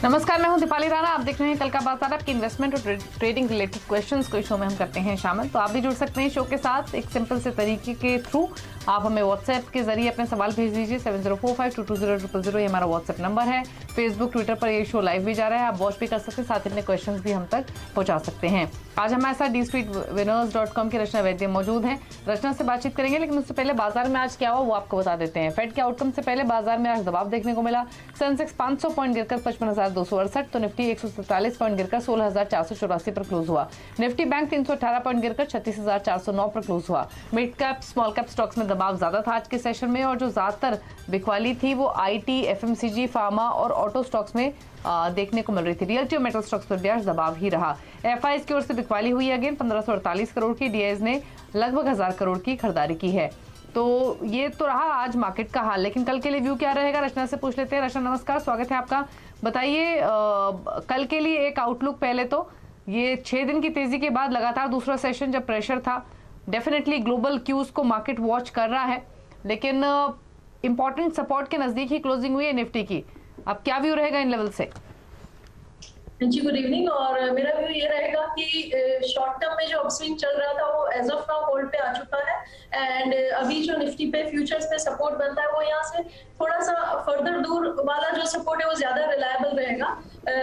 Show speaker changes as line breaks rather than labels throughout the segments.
नमस्कार, मैं हूं दीपाली राणा। आप देख रहे हैं कल का बाजार। आपकी इन्वेस्टमेंट और ट्रेडिंग रिलेटेड क्वेश्चंस को इस शो में हम करते हैं शामिल। तो आप भी जुड़ सकते हैं शो के साथ एक सिंपल से तरीके के थ्रू। आप हमें व्हाट्सएप के जरिए अपने सवाल भेज दीजिए। 7045220000 ये हमारा व्हाट्सएप नंबर है। फेसबुक ट्विटर पर ये शो लाइव भी जा रहा है, आप वॉच भी कर सकते हैं, साथ ही अपने क्वेश्चंस भी हम तक पहुंचा सकते हैं। आज हमारे साथ dstreetwinners.com की रचना वैद्य मौजूद हैं। रचना से बातचीत करेंगे, लेकिन उससे पहले बाजार में आज क्या हुआ वो आपको बता देते हैं। फेड के आउटकम से पहले बाजार में आज दबाव देखने को मिला। सेंसेक्स 500 पॉइंट गिरकर 55,268, तो निफ्टी 147 पॉइंट गिरकर 16,484 पर क्लोज हुआ। निफ्टी बैंक 318 पॉइंट गिरकर 36,409 पर क्लोज हुआ। Mid cap small cap stocks में दबाव ज्यादा था आज के सेशन में, और जो ज्यादातर बिकवाली थी वो आईटी, एफएमसीजी, फार्मा और ऑटो स्टॉक्स में देखने को मिल रही थी। रियल्टी और मेटल स्टॉक्स पर भी आज दबाव ही रहा। एफआईज की ओर से बिकवाली हुई अगेन 1548 करोड़ की। डीआईज ने लगभग 1000 करोड़ की खरीदारी की है। तो ये तो रहा आज मार्केट का हाल, लेकिन कल के लिए व्यू क्या रहेगा रचना से पूछ लेते हैं। रचना नमस्कार, स्वागत है आपका। बताइए कल के लिए एक आउटलुक। पहले तो ये 6 दिन की तेजी के बाद लगातार दूसरा सेशन जब प्रेशर था, डेफिनेटली ग्लोबल क्यूज को मार्केट वॉच कर रहा है, लेकिन इंपॉर्टेंट सपोर्ट के नजदीक ही क्लोजिंग हुई है निफ्टी की। अब क्या व्यू रहेगा इन लेवल से?
जी गुड इवनिंग। और मेरा व्यू ये रहेगा कि शॉर्ट टर्म में जो अपस्विंग चल रहा था वो एज ऑफ नाउ होल्ड पे आ चुका है। एंड अभी जो निफ्टी पे फ्यूचर्स पे सपोर्ट बनता है वो यहाँ से थोड़ा सा फर्दर दूर वाला जो सपोर्ट है वो ज्यादा रिलायबल रहेगा,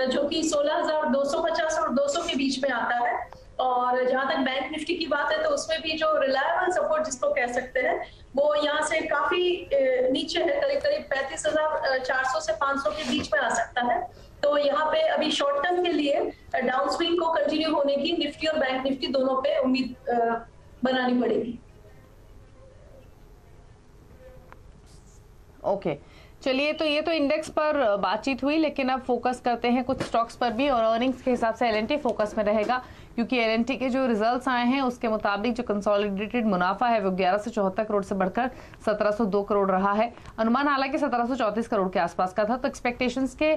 जो कि 16,250 और 200 के बीच में आता है। और जहां तक बैंक निफ्टी की बात है तो उसमें भी जो रिलायबल सपोर्ट जिसको कह सकते हैं वो यहाँ से काफी नीचे है, करीब करीब 35,400 से 500 के बीच में आ सकता है। तो यहाँ पे अभी शॉर्ट टर्म के लिए डाउन स्विंग को कंटिन्यू होने की निफ्टी और बैंक निफ्टी दोनों पे उम्मीद बनानी पड़ेगी।
ओके चलिए, तो ये तो इंडेक्स पर बातचीत हुई, लेकिन अब फोकस करते हैं कुछ स्टॉक्स पर भी। और अर्निंग्स के हिसाब से एलएनटी फोकस में रहेगा, क्योंकि एलएनटी के जो रिजल्ट्स आए हैं उसके मुताबिक जो कंसोलिडेटेड मुनाफा है वो 1174 करोड़ से बढ़कर 1702 करोड़ रहा है। अनुमान हालांकि 1734 करोड़ के आसपास का था, तो एक्सपेक्टेशंस के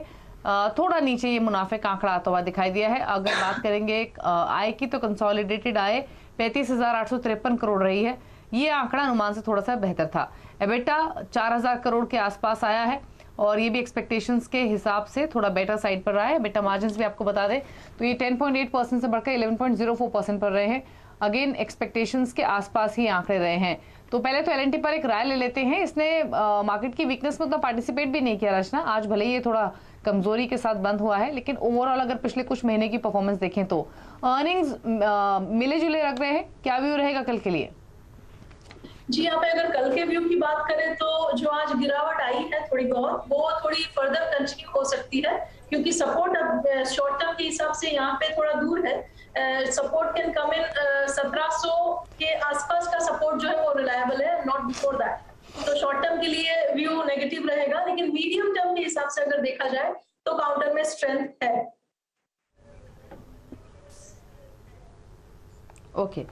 थोड़ा नीचे ये मुनाफे का आंकड़ा आता हुआ दिखाई दिया है। अगर बात करेंगे आय की, तो कंसोलिडेटेड आय 35,853 करोड़ रही है। ये आंकड़ा अनुमान से थोड़ा सा बेहतर था। एबिटा 4000 करोड़ के आसपास आया है, और ये भी एक्सपेक्टेशंस के हिसाब से थोड़ा बेटर साइड पर रहा है। एबिटा मार्जिन्स भी आपको बता दें तो ये 10.8% से बढ़कर 11.04% पर रहे हैं। अगेन एक्सपेक्टेशंस के आसपास ही आंकड़े रहे हैं। तो पहले तो एलएनटी पर एक राय ले लेते हैं। इसने मार्केट की वीकनेस में तो पार्टिसिपेट भी नहीं किया रचना। आज भले ही ये थोड़ा कमजोरी के साथ बंद हुआ है, लेकिन ओवरऑल अगर पिछले कुछ महीने की परफॉर्मेंस देखें तो अर्निंग्स मिले जुले लग रहे हैं। क्या व्यू रहेगा कल के लिए?
जी, यहाँ पे अगर कल के व्यू की बात करें तो जो आज गिरावट आई है थोड़ी बहुत, वो थोड़ी फर्दर कंटिन्यू हो सकती है, क्योंकि सपोर्ट अब शॉर्ट टर्म के हिसाब से यहाँ पे थोड़ा दूर है। सपोर्ट कैन कम इन 1700 के आसपास का सपोर्ट जो है वो रिलायबल है, नॉट बिफोर दैट। तो शॉर्ट टर्म के लिए व्यू नेगेटिव रहेगा, लेकिन मीडियम टर्म के हिसाब से अगर देखा जाए तो काउंटर में स्ट्रेंथ है।
ओके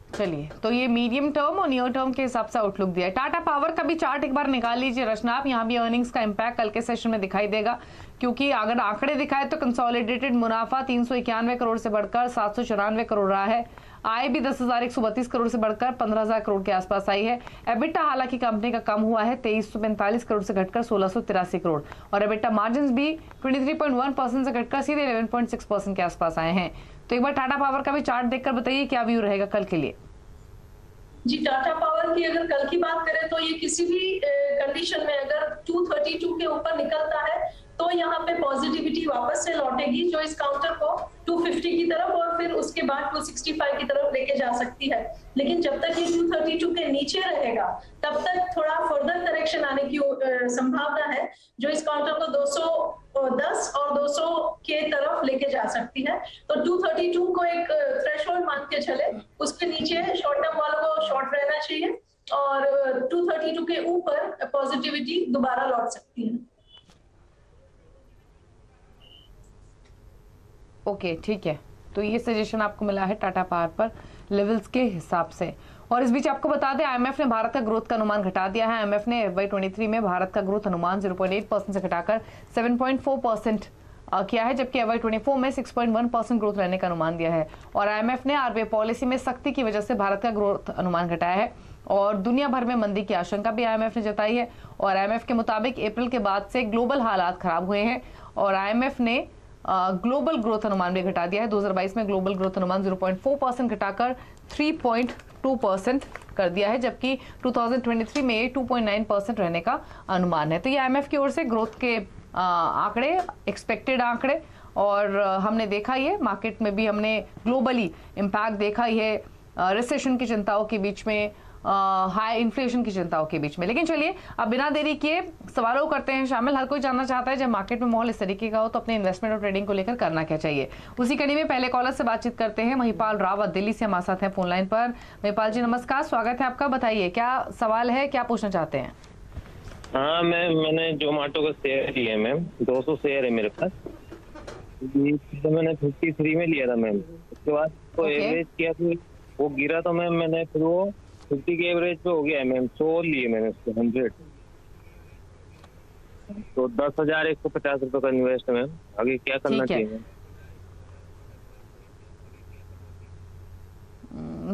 चलिए, तो ये मीडियम टर्म और नियर टर्म के हिसाब से आउटलुक दिया है। टाटा पावर का भी चार्ट एक बार निकाल लीजिए रचना आप। यहाँ भी अर्निंग्स का इम्पैक्ट कल के सेशन में दिखाई देगा, क्योंकि अगर आंकड़े दिखाए तो कंसोलिडेटेड मुनाफा 391 करोड़ से बढ़कर 794 करोड़ रहा है। आय भी 10,132 करोड़ से बढ़कर 15,000 करोड़ के आसपास आई है। एबिटा हालांकि कंपनी का कम हुआ है, 2345 करोड़ से घटकर 1683 करोड़, और एबिटा मार्जिन भी 23.1% से घटकर सीधे 11.6% के आसपास आए हैं। तो एक बार टाटा पावर का भी चार्ट देखकर बताइए क्या व्यू रहेगा कल के लिए?
जी, टाटा पावर की अगर कल की बात करें तो ये किसी भी कंडीशन में अगर 232 के ऊपर निकलता है तो यहाँ पे पॉजिटिविटी वापस से लौटेगी, जो इस काउंटर को 250 की तरफ और फिर उसके बाद 265 की तरफ लेके जा सकती है। लेकिन जब तक ये 232 के नीचे रहेगा तब तक थोड़ा फर्दर करेक्शन आने की संभावना है, जो इस काउंटर को 210 और 200 के तरफ लेके जा सकती है। तो 232 को एक थ्रेशोल्ड मान के चले, उसके नीचे शॉर्ट टर्म वालों को शॉर्ट रहना चाहिए, और 232 के ऊपर पॉजिटिविटी दोबारा लौट सकती है।
ओके ठीक है, तो ये सजेशन आपको मिला है टाटा पावर पर लेवल्स के हिसाब से। और इस बीच आपको बता दें आईएमएफ ने भारत का ग्रोथ का अनुमान घटा दिया है। आईएमएफ ने FY23 में भारत का ग्रोथ अनुमान 0.8% से घटाकर 7.4% किया है, जबकि FY24 में 6.1% ग्रोथ रहने का अनुमान दिया है। और आईएमएफ ने आरबीआई पॉलिसी में सख्ती की वजह से भारत का ग्रोथ अनुमान घटाया है, और दुनिया भर में मंदी की आशंका भी आईएमएफ ने जताई है। और आईएमएफ के मुताबिक अप्रैल के बाद से ग्लोबल हालात खराब हुए हैं और आईएमएफ ने ग्लोबल ग्रोथ अनुमान भी घटा दिया है। 2022 में ग्लोबल ग्रोथ अनुमान 0.4% घटाकर 3.2% कर दिया है, जबकि 2023 में 2.9% रहने का अनुमान है। तो ये आईएमएफ की ओर से ग्रोथ के आंकड़े, एक्सपेक्टेड आंकड़े, और हमने देखा ये मार्केट में भी हमने ग्लोबली इम्पैक्ट देखा ही है रिसेशन की चिंताओं के बीच में, हाई इन्फ्लेशन की चिंताओं के बीच में। लेकिन चलिए अब बिना देरी किए सवालों करते हैं शामिल। हर कोई जानना चाहता है जब मार्केट में माहौल इस तरीके का हो तो अपने इन्वेस्टमेंट और ट्रेडिंग को लेकर करना क्या चाहिए। उसी कड़ी में पहले कॉलर से बातचीत करते हैं। महिपाल रावत दिल्ली से हमारे साथ हैं फोन लाइन पर। महिपाल जी नमस्कार, स्वागत है आपका। बताइए क्या सवाल है, क्या पूछना चाहते हैं?
हाँ मैम, मैंने जोमेटो का शेयर लिया है मैम, 200 शेयर है मेरे पास। तो मैंने 53 में लिया था मैम। उसके बाद तो एवरेज किया तो वो गिरा, तो मैम मैंने फिर वो 50 के एवरेज पे हो गया है मैम। 100 लिए मैंने उसको 100, तो 10,150 रुपए का इन्वेस्ट है मैम। आगे क्या करना चाहिए मैम?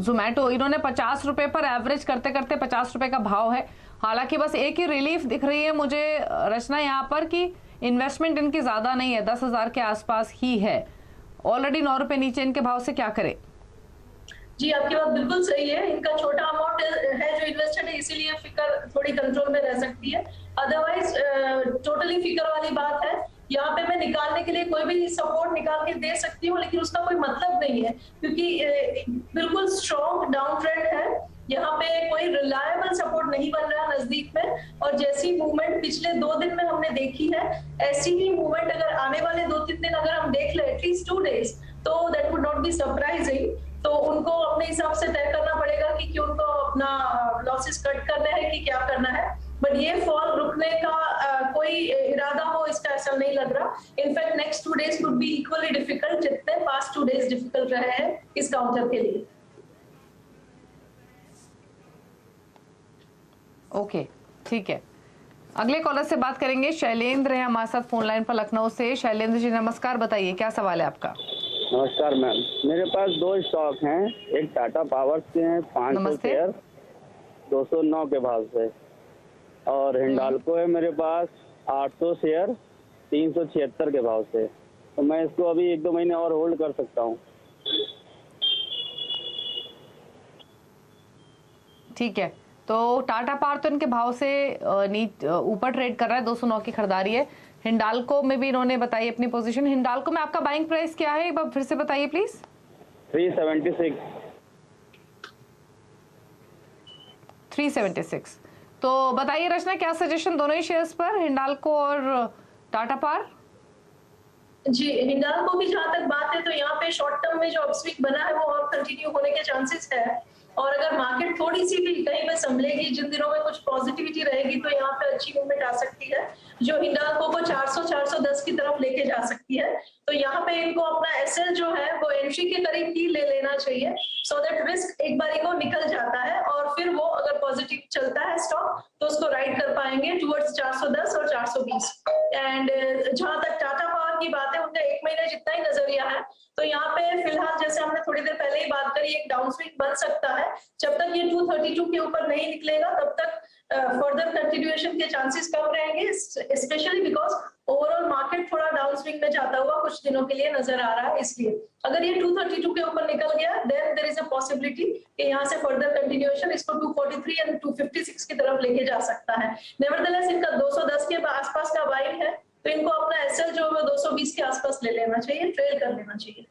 जोमेटो इन्होंने 50 रुपए पर एवरेज करते करते 50 रुपए का भाव है। हालांकि बस एक ही रिलीफ दिख रही है मुझे रचना यहाँ पर कि इन्वेस्टमेंट इनकी ज्यादा नहीं है, 10,000 के आसपास ही है। ऑलरेडी 9 रुपए नीचे इनके भाव से क्या करे?
जी आपकी बात बिल्कुल सही है। इनका छोटा अमाउंट है जो इन्वेस्टेड है, इसीलिए फिकर थोड़ी कंट्रोल में रह सकती है। अदरवाइज टोटली फिकर वाली बात है। यहाँ पे मैं निकालने के लिए कोई भी सपोर्ट निकाल के दे सकती हूँ, लेकिन उसका कोई मतलब नहीं है क्योंकि बिल्कुल स्ट्रॉन्ग डाउन ट्रेंड है। यहाँ पे कोई रिलायबल सपोर्ट नहीं बन रहा नजदीक में। और जैसी मूवमेंट पिछले 2 दिन में हमने देखी है, ऐसी ही मूवमेंट अगर आने वाले 2-3 दिन अगर हम देख ले, एटलीस्ट 2 डेज, तो that would not be surprising. तो उनको अपने हिसाब से तय करना पड़ेगा कि उनको अपना लॉसेस कट करना है कि क्या करना है। बट ये फॉल रुकने का कोई इरादा हो इसका ऐसा नहीं लग रहा। In fact next 2 days could be equally difficult जितने पास्ट 2 डेज डिफिकल्ट रहे हैं इस काउंटर के लिए।
ओके, ठीक है। अगले कॉलर से बात करेंगे। शैलेंद्र है हमारे साथ फोन लाइन पर लखनऊ से। शैलेंद्र जी नमस्कार, बताइए क्या सवाल है आपका?
नमस्कार मैम, मेरे पास 2 स्टॉक हैं। एक टाटा पावर्स के हैं 500 शेयर 209 के भाव से, और हिंडाल्को है मेरे पास 800 शेयर 376 के भाव से। तो मैं इसको अभी 1-2 महीने और होल्ड कर सकता हूँ।
ठीक है, तो टाटा पावर तो इनके भाव से ऊपर ट्रेड कर रहा है, 209 की खरीदारी है। हिंडाल्को में भी इन्होंने बताई अपनी पोजीशन। हिंडाल्को में आपका बाइंग प्राइस क्या है, एक बार फिर से बताइए प्लीज। 376। तो बताइए रचना, क्या सजेशन दोनों ही शेयर्स पर, हिंडाल्को और टाटा पावर?
जी हिंडाल्को की जहां तक बात है तो यहाँ पे शॉर्ट टर्म में जो अपस्विंग बना है वो और कंटिन्यू होने के चांसेस है। और अगर मार्केट थोड़ी सी भी कहीं पे संभलेगी, जिन दिनों में कुछ पॉजिटिविटी रहेगी, तो यहाँ पे अच्छी मूवमेंट आ सकती है जो हिंडाल्को को 400-410 की तरफ लेके जा सकती है। तो यहाँ पे इनको अपना एसएल जो है वो एंट्री के करीब ही ले लेना चाहिए, सो दैट रिस्क एक बारी को निकल जाता है और फिर वो अगर पॉजिटिव चलता है स्टॉक तो उसको राइड कर पाएंगे टुवर्ड्स 410 और 420। एंड जहां तक टाटा पावर की बात है, उनका 1 महीने जितना ही नजरिया है। तो यहाँ पे फिलहाल जैसे हमने थोड़ी देर पहले ही बात करी, एक डाउन स्विंग बन सकता है। जब तक ये 232 के ऊपर नहीं निकलेगा तब तक फर्दर कंटिन्यूएशन के चांसेस कम रहेंगे, स्पेशली बिकॉज ओवरऑल मार्केट थोड़ा डाउन स्विंग में जाता हुआ कुछ दिनों के लिए नजर आ रहा है। इसलिए अगर ये 232 के ऊपर निकल गया then there is a possibility कि यहाँ से फर्दर कंटिन्यूएशन इसको 243 एंड 256 की तरफ लेके जा सकता है। नेवरदलेस इनका 210 के आसपास का बाइंग है, तो इनको अपना एसएल जो है 220 के आसपास ले लेना चाहिए, ट्रेल कर लेना चाहिए।